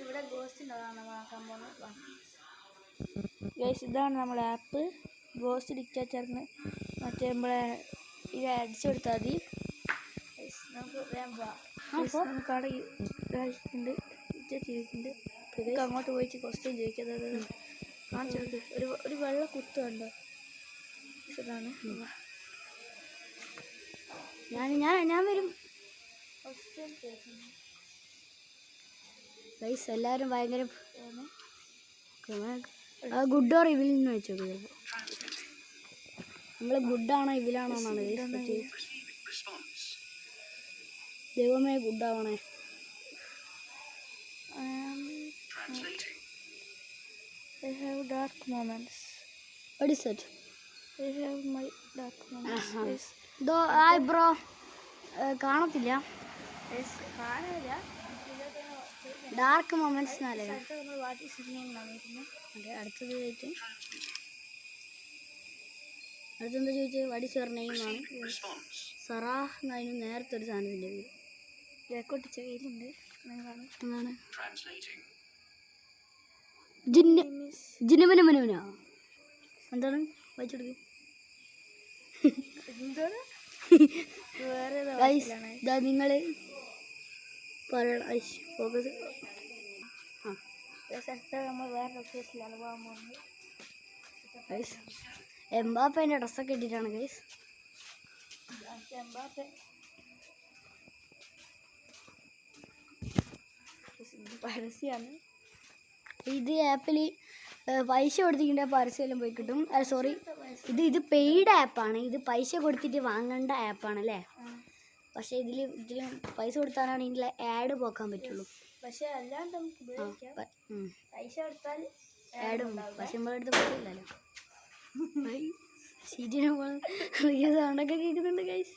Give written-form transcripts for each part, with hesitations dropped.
ഇവിടെ ഗോസ്റ്റ് ഉണ്ടാകാൻ നോക്കാൻ പോകുന്നത്. ഗൈസ്, ഇതാണ് നമ്മളെ ആപ്പ് ഗോസ്റ്റ് ഡിക്റ്റേറ്ററിന്. മറ്റേ നമ്മളെ ഇത് അടിച്ചു കൊടുത്താൽ മതി. നമുക്ക് വേഗം പോവാം. നമുക്ക് അവിടെ ഇതായിട്ടുണ്ട്, ചെയ്തിട്ടുണ്ട്. നമുക്ക് അങ്ങോട്ട് പോയിട്ട് ക്വസ്റ്റ്യൻ ചോദിക്കുന്നത് കാണിച്ചത് ഒരു വെള്ള കുത്ത് കണ്ടോ? ഇതാണ് ഞാൻ വരും. ക്വസ്റ്റ്യൻ ചോദിക്കുന്നു ഗൈസ്. എല്ലാവരും ഭയങ്കര ഗുഡ് ഓർ ഇവിൽ എന്ന് വെച്ചോ. നമ്മൾ ഗുഡാണോ ഇവിലാണോ എന്നാണ് ദൈവമേ ഗുഡാവണേ. I have dark moments. What is it? I have my dark moments. Yes. Hi bro. കാണത്തില്ല. കാണില്ല. ഡാർക്ക് മൊമെന്റ്സ് എന്നല്ലേ. അടുത്തത് ചോദിച്ചു. അടുത്തെന്താ ചോദിച്ചത്? വാട്ട് ഈസ് യുവർ നെയിം ആണ്. സറാഹ് എന്നതിന് നേരത്തെ ഒരു സാധനത്തിൻ്റെ പേര് രേക്കൊട്ടിച്ച കയ്യിലുണ്ട്. എന്താണ്? ജിന്നുമനുമനുവിനോ? എന്താണ് വായിച്ചെടുക്കുക? നിങ്ങൾ ഫോക്കസ്. നമ്മൾ വേറെ ലൊക്കേഷനിലാണ് പോകാൻ പോകുന്നത്. എംബാപ്പേൻ്റെ ഡ്രസ്സൊക്കെ ഇട്ടിട്ടാണ് ഗൈസ്. എംബാപ്പെ പരസ്യമാണ്. ഇത് ആപ്പിൽ പൈസ കൊടുത്തിട്ടുണ്ടെങ്കിൽ പരസ്യമെല്ലാം പോയി കിട്ടും. സോറി, ഇത് പെയ്ഡ് ആപ്പാണ്. ഇത് പൈസ കൊടുത്തിട്ട് വാങ്ങേണ്ട ആപ്പാണ് അല്ലേ. പക്ഷേ ഇതിൽ പൈസ കൊടുത്താലാണെങ്കിൽ ആഡ് പോക്കാൻ പറ്റുള്ളൂ. പക്ഷേ അല്ലാണ്ട് പൈസ കൊടുത്താൽ ആഡും. പക്ഷെ നമ്മളടുത്ത് പൈസ ഇല്ലല്ലോ. ശരിയാണ് സൗണ്ടൊക്കെ കേൾക്കുന്നുണ്ട് ഗൈസ്.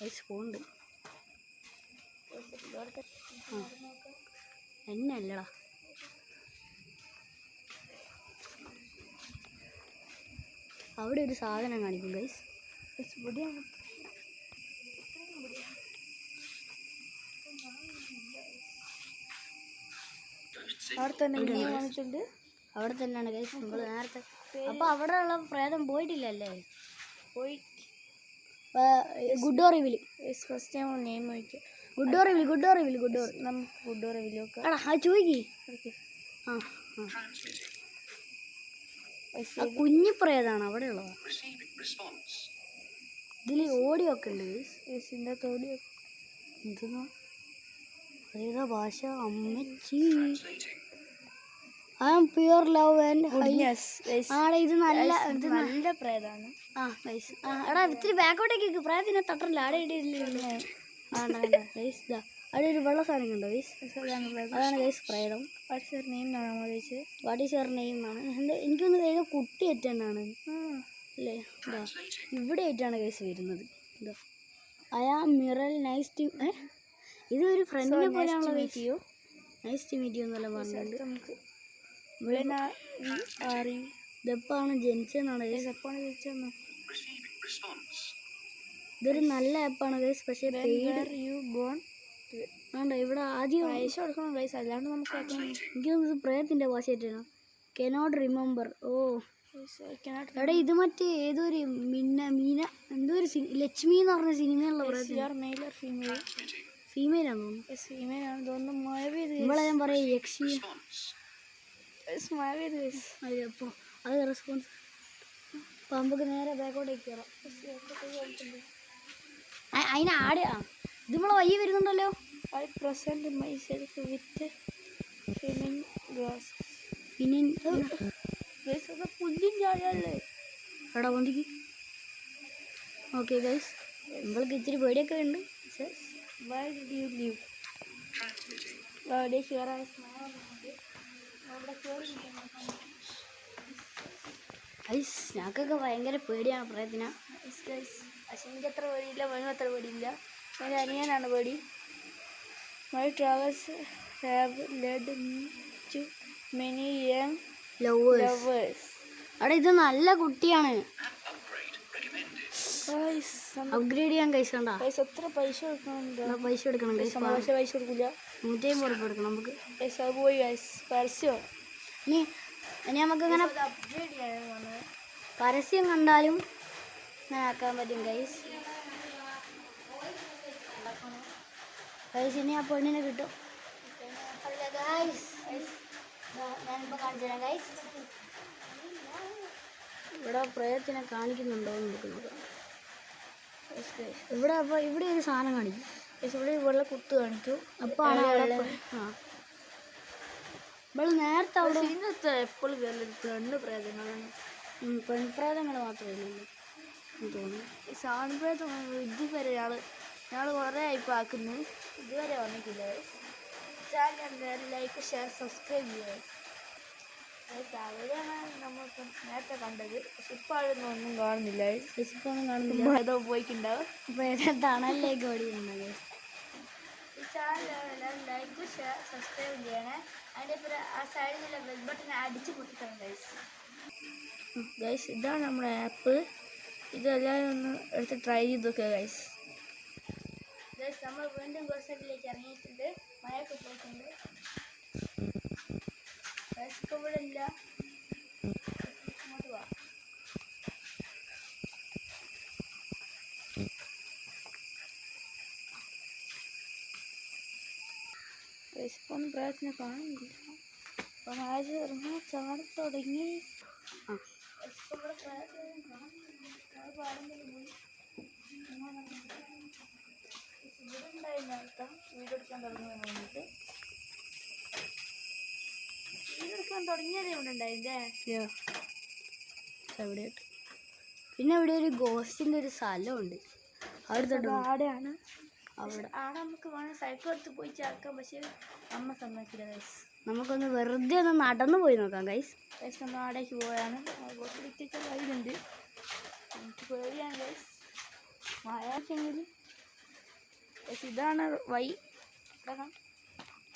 ഗൈസ് ഫോണുണ്ട്. എന്നെ അല്ലടാ. അവിടെ ഒരു സാധനം കാണിക്കും ഗൈസ്. അവിടെ തന്നെയാണ് ഗൈസ്. നമ്മൾ നേരത്തെ അപ്പോൾ അവിടെ ഉള്ള പ്രേതം പോയിട്ടില്ലല്ലേ? പോയി. Good or evil. First time name ചോദിക്കുക. Good or evil. നമുക്ക് ഗുഡ് ഓർ ഇവിൽ നോക്കാം. അത് ചോദിക്കേ. കുഞ്ഞു പ്രേതാണ് അവിടെ ഉള്ളത്. ഇതിൽ ഓഡിയോ ഒക്കെ ഉണ്ട് ഗൈസ്. ഓഡിയോ എന്തെന്നാ അതേതാ ഭാഷ? അമ്മച്ചി. I am pure love and ആടെ. ഇത് നല്ല പ്രേതാണ്. എടാ ഇത്തിരി ബാക്കോട്ടേക്ക് പ്രേതത്തിനെ തട്ടറില്ല. ആടെ അവിടെ ഒരു വെള്ള സാധനം കണ്ടോ ഗൈസ്? അതാണ് ഗൈസ് പ്രേതം. വാട്ട് ഈസ് യുവർ നെയിം എന്നാണ് നമ്മൾ ചോദിച്ചത്. വാട്ട് ഈസ് യുവർ നെയിം എന്നാണ്. എനിക്കൊന്ന് ഏതോ കുട്ടി ആയിട്ടാണ് അല്ലേ. ഇവിടെ ആയിട്ടാണ് ഗൈസ് വരുന്നത്. I am Miral nice to. ഇതൊരു ഫ്രണ്ടിനെ പോലെയാണല്ലോ guys. Nice to meet you എന്നെല്ലാം പറഞ്ഞിട്ടുണ്ട്. ഇതെപ്പാണ് ജനിച്ചതെന്നാണ് ഗൈസ്. എപ്പോഴാണ് ജനിച്ചതെന്ന്. ഇതൊരു നല്ല ആപ്പാണ് ഗൈസ്. പക്ഷേ വേണ്ട. ഇവിടെ ആദ്യം പൈസ കൊടുക്കണം ഗൈസ്, അല്ലാണ്ട് നമുക്ക് എനിക്കൊന്നും പ്രേതത്തിൻ്റെ ഭാഷയായിട്ടാണ്. Cannot remember. ഓ എടാ ഇത് മറ്റേ ഏതൊരു മീന എന്തോ ഒരു ലക്ഷ്മി എന്ന് പറഞ്ഞ സിനിമയുള്ള ഫീമെയിലാണോ? ഫീമെയിലാണ് തോന്നുന്നു. മഴ പെയ്ത് നമ്മളെ ഞാൻ പറയാം യക്ഷി. മഴ പെയ്ത് അതെ. അപ്പോൾ അത് റെസ്പോൺസ്. അപ്പോൾ നമുക്ക് നേരെ ബാക്കോട്ടേക്ക് കയറാം. അതിന് ആട് ഇത് നമ്മളെ വയ്യ വരുന്നുണ്ടല്ലോ. I present myself with feminine grass. പുല്ലിൻ ചാഴല്ലേ എടാ പൊന്തിക്ക്. ഓക്കെ ഗൈസ്, നമ്മൾക്ക് ഇച്ചിരി പേടിയൊക്കെ ഉണ്ട്. Why did you leave? Guys ഞങ്ങൾക്കൊക്കെ ഭയങ്കര പേടിയാണ് പ്രേതത്തിനെ. പക്ഷെ എനിക്ക് അത്ര പേടിയില്ല, മനുവും അത്ര പേടിയില്ല. എൻ്റെ അനിയനാണ് പേടി. My travels have led me to many young lovers. Lovers. അവിടെ ഇത് നല്ല കുട്ടിയാണ്. ഗൈസ് അപ്ഗ്രേഡ് ചെയ്യാൻ കൈസ് കണ്ടാ. ഗൈസ് എത്ര പൈസ കൊടുക്കണം? പൈസ എടുക്കണം കൈസ്. പൈസ കൊടുക്കില്ല. 150 രൂപ എടുക്കണം നമുക്ക്. ഗൈസ് അത് പോയി ഗൈസ്. പരസ്യം ഇനി നമുക്കിങ്ങനെ അപ്ഗ്രേഡ് ചെയ്യാനാണ്. പരസ്യം കണ്ടാലും ഞാൻ ആക്കാൻ പറ്റും ഗൈസ്. ഗൈസ് ഇനി ആ പെണ്ണിനെ കിട്ടും. ഞാനിപ്പോൾ കാണിച്ചു തരാം ഗൈസ്. ഇവിടെ പ്രയത്തിനെ കാണിക്കുന്നുണ്ടോ എന്ന് നമുക്ക് നോക്കാം. ഇവിടെ അപ്പോൾ ഇവിടെ ഒരു സാധനം കാണിക്കും. ഇവിടെ ഇവിടെ കുത്ത് കാണിക്കും. അപ്പോൾ ആ നമ്മൾ നേരത്തെ അവിടെ ഇന്നത്തെ എപ്പോഴും പെണ്ണ് പ്രേതങ്ങളാണ്. പെൺപ്രേതങ്ങൾ മാത്രമേ ഉള്ളൂ തോന്നുന്നു. ഈ സാൺപ്രേതം ഇതുവരെ ഞങ്ങൾ കുറേ ആയിപ്പോൾ ആക്കുന്നു. ഇതുവരെ വന്നിട്ടില്ല. ചാനൽ ലൈക്ക് ഷെയർ സബ്സ്ക്രൈബ് ചെയ്യുക. അവരാണ് നമ്മളിപ്പോൾ നേരത്തെ കണ്ടത്. പക്ഷെ ഇപ്പോൾ അതൊന്നും ഒന്നും കാണുന്നില്ല. ഇപ്പോൾ ഒന്നും കാണുന്നില്ല. ഏതോ പോയിക്കുണ്ടാവും. ഇപ്പോൾ ഏതാ തണലിലേക്ക് ഓടിയുണ്ടാകും. ഈ ചാനൽ എല്ലാവരും ലൈക്ക് ഷെയർ സബ്സ്ക്രൈബ് ചെയ്യണേ. അതിൻ്റെ ഇപ്പോൾ ആ സൈഡിലുള്ള ബെൽ ബട്ടൺ അടിച്ച് പൊട്ടിക്കണം ഗൈസ്. ഗൈസ് ഇതാണ് നമ്മുടെ ആപ്പ്. ഇതെല്ലാവരും ഒന്ന് എടുത്ത് ട്രൈ ചെയ്ത് നോക്കുക ഗൈസ്. ഗൈസ് നമ്മൾ വീണ്ടും ഗോസൈഡിലേക്ക് ഇറങ്ങിയിട്ടുണ്ട്. മഴയൊക്കെ പോയിട്ടുണ്ട്. ഗൈസ് ഇപ്പോൾ ഇവിടെ ഇല്ല. ഇങ്ങോട്ട് പോവാം. ഗൈസ് ഇപ്പം ഒന്നും പ്രയത്നം കാണുന്നില്ല. അപ്പം മഴ ഇറങ്ങി ചാടി തുടങ്ങി. ഇപ്പം ഇവിടെ പ്രയത്നം കാണുന്നില്ല. അത് പാടുന്നില്ല പോയി. ഇവിടെ ഉണ്ടായിരുന്നു അടുത്ത വീഡിയോ എടുക്കാൻ തുടങ്ങുന്നതിന് വേണ്ടിയിട്ട്. വീഡിയോ എടുക്കാൻ തുടങ്ങിയതേ ഇവിടെ ഉണ്ടായില്ലേ. എവിടെയായിട്ട് പിന്നെ ഇവിടെ ഒരു ഗോസ്റ്റിൻ്റെ ഒരു സ്ഥലമുണ്ട്. അവിടെ ആടെയാണ്. അവിടെ നമുക്ക് വേണമെങ്കിൽ സൈക്കിൾ എടുത്ത് പോയി ചേർക്കാം. പക്ഷേ അമ്മ സമ്മതിക്കില്ല ഗൈസ്. നമുക്കൊന്ന് വെറുതെ ഒന്ന് നടന്നു പോയി നോക്കാം ഗൈസ്. ഗൈസ് നമ്മൾ ആടേക്ക് പോയാണ്. ഗോസ്റ്റിലേക്ക് വഴിയുണ്ട്. എനിക്ക് പേടിയാണ് ഗൈസ്. മഴക്കെങ്കിൽ ഇതാണ് വഴി.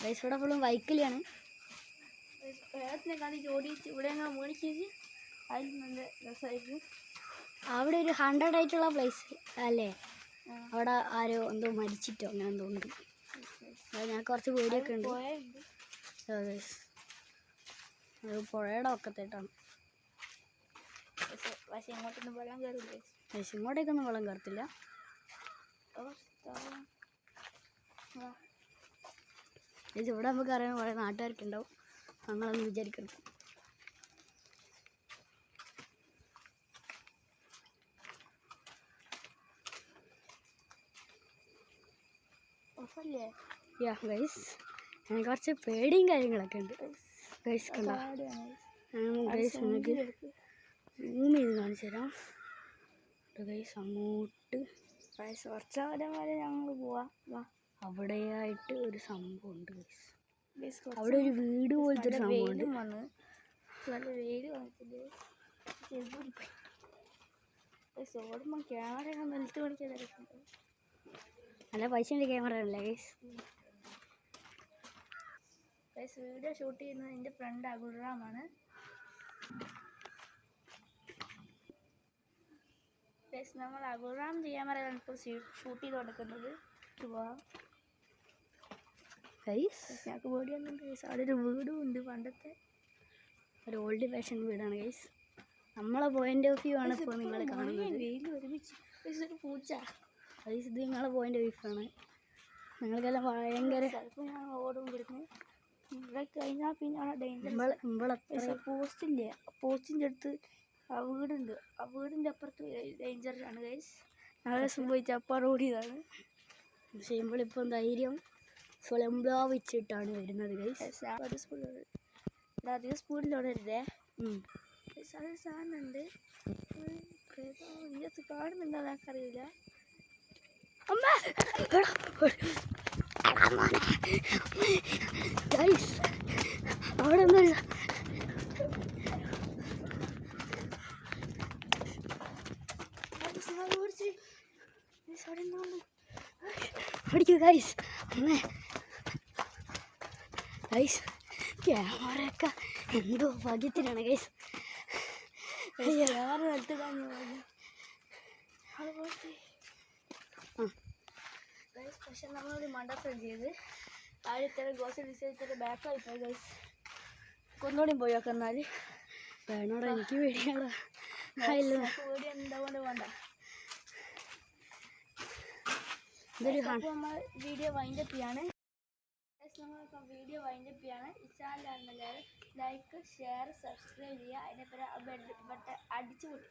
ഗൈസ് ഇവിടെ ഫുള്ളും വൈക്കിലാണ്. വേഗത്തിനെ കണ്ടിട്ട് ഓടിയിട്ട് ഇവിടെ അങ്ങനെ മേടിച്ചേക്ക്. അതിൽ നല്ല രസമായിരിക്കും. അവിടെ ഒരു 100 ആയിട്ടുള്ള പ്ലേസ് അല്ലേ. അവിടെ ആരോ എന്തോ മരിച്ചിട്ടോ അങ്ങനെ തോന്നുന്നു. ഞാൻ കുറച്ച് പേടിയൊക്കെ ഉണ്ട്. അത് പുഴയുടെ ഒക്കത്തായിട്ടാണ്. പക്ഷേ ഇങ്ങോട്ടൊന്നും വെള്ളം കയറില്ല. പക്ഷേ ഇങ്ങോട്ടേക്കൊന്നും വെള്ളം കയറത്തില്ല. ഇവിടെ നമുക്ക് അറിയാൻ കുറേ നാട്ടുകാർക്ക് ഉണ്ടാവും. ഞങ്ങളൊന്നും വിചാരിക്കരുത്. ഗൈസ് എനിക്ക് കുറച്ച് പേടിയും കാര്യങ്ങളൊക്കെ ഉണ്ട് ഗൈസ്. കണ്ടോ ഗൈസ് നിങ്ങൾക്ക് സൂം ചെയ്ത് കാണിച്ചു തരാം ഗൈസ്. അങ്ങോട്ട് കുറച്ചവരം വരെ ഞങ്ങൾ പോവാം. അവിടെയായിട്ട് ഒരു സംഭവം ഉണ്ട് ഗൈസ്. അവിടെ ഒരു വീട് പോലത്തെ ഒരു സംഭവമുണ്ട്. വന്ന് നല്ല വെയിൽ വന്നിട്ടുണ്ട്. ഓടുമ്പോൾ ക്യാമറ നിലത്ത് പഠിക്കാൻ തിരക്കുണ്ട്. നല്ല പൈസയുടെ ക്യാമറ അല്ലേ ഗൈസ്. വീഡിയോ ഷൂട്ട് ചെയ്യുന്നത് എൻ്റെ ഫ്രണ്ട് അഗുറാമാണ്. നമ്മൾ അഗുറാം ക്യാമറയാണ് ഇപ്പോൾ ഷൂട്ട് ചെയ്ത് കൊടുക്കുന്നത്. ഞങ്ങൾക്ക് പേടിയൊന്നുണ്ട് ഗൈസ്. അവിടെ ഒരു വീടും ഉണ്ട്. പണ്ടത്തെ ഒരു ഓൾഡ് ഫാഷൻ വീടാണ് ഗൈസ്. നമ്മളെ പോയിന്റ് ഓഫ് വ്യൂ ആണ് ഇപ്പോൾ നിങ്ങൾ കാണുന്നത്. വെയിൽ ഒരുമിച്ച് ഒരു പൂച്ച ഗൈസ്. ഇത് നിങ്ങളെ പോയിന്റ് ഓഫ് വ്യൂ ആണ്. നിങ്ങൾക്കെല്ലാം ഭയങ്കര ചിലപ്പോൾ ഞാൻ ഓടും ഇവിടുന്ന്. ഇവിടെ കഴിഞ്ഞാൽ പിന്നെ അവിടെ ഡേഞ്ചർ. പോസ്റ്റില്ലേ, പോസ്റ്റിൻ്റെ അടുത്ത് ആ വീടുണ്ട്. ആ വീടിൻ്റെ അപ്പുറത്ത് ഡേഞ്ചറാണ് ഗൈസ്. ഞങ്ങളെ സംഭവിച്ച അപ്പുറം ഓടിയതാണ്. പക്ഷേ നമ്മളിപ്പം ധൈര്യം സ്വലംഭാവിച്ചിട്ടാണ് വരുന്നത് ഗൈസ്. അധികം സ്പീഡിൽ ഓടരുതേ. അത് സാധനമുണ്ട്. ഇതിനകത്ത് കാണുന്നുണ്ടോ എനിക്കറിയില്ല. അവിടെ ഒന്നും പഠിക്കൂ ഗൈസ്. ഗൈസ് ക്യാമറയൊക്കെ എന്തോ ഭാഗ്യത്തിനാണ് ഗൈസ്. വേറെ നിലത്തിടാൻ പക്ഷെ നമ്മളൊരു മണ്ടത്തരം ചെയ്ത് ആദ്യത്തെ ഗോസ് ഡിസൈൻ ബാക്കായി പോയി ഗൈസ്. ഒന്നുകൂടി പോയി നോക്കാം എന്നാൽ. വേണോടാ, എനിക്ക് പേടിയാടാ. പേടി എന്താകൊണ്ട് വേണ്ട. നമ്മൾ വീഡിയോ വൈൻഡപ്പ് ചെയ്യാണ്. നമ്മളിപ്പോൾ വീഡിയോ വൈൻഡപ്പ് ചെയ്യാണ്. ഈ ചാനലാണെന്നല്ലാതെ ലൈക്ക്, ഷെയർ, സബ്സ്ക്രൈബ് ചെയ്യുക. അതിനെ ബെൽ ബട്ടൺ അടിച്ചു പൊട്ടി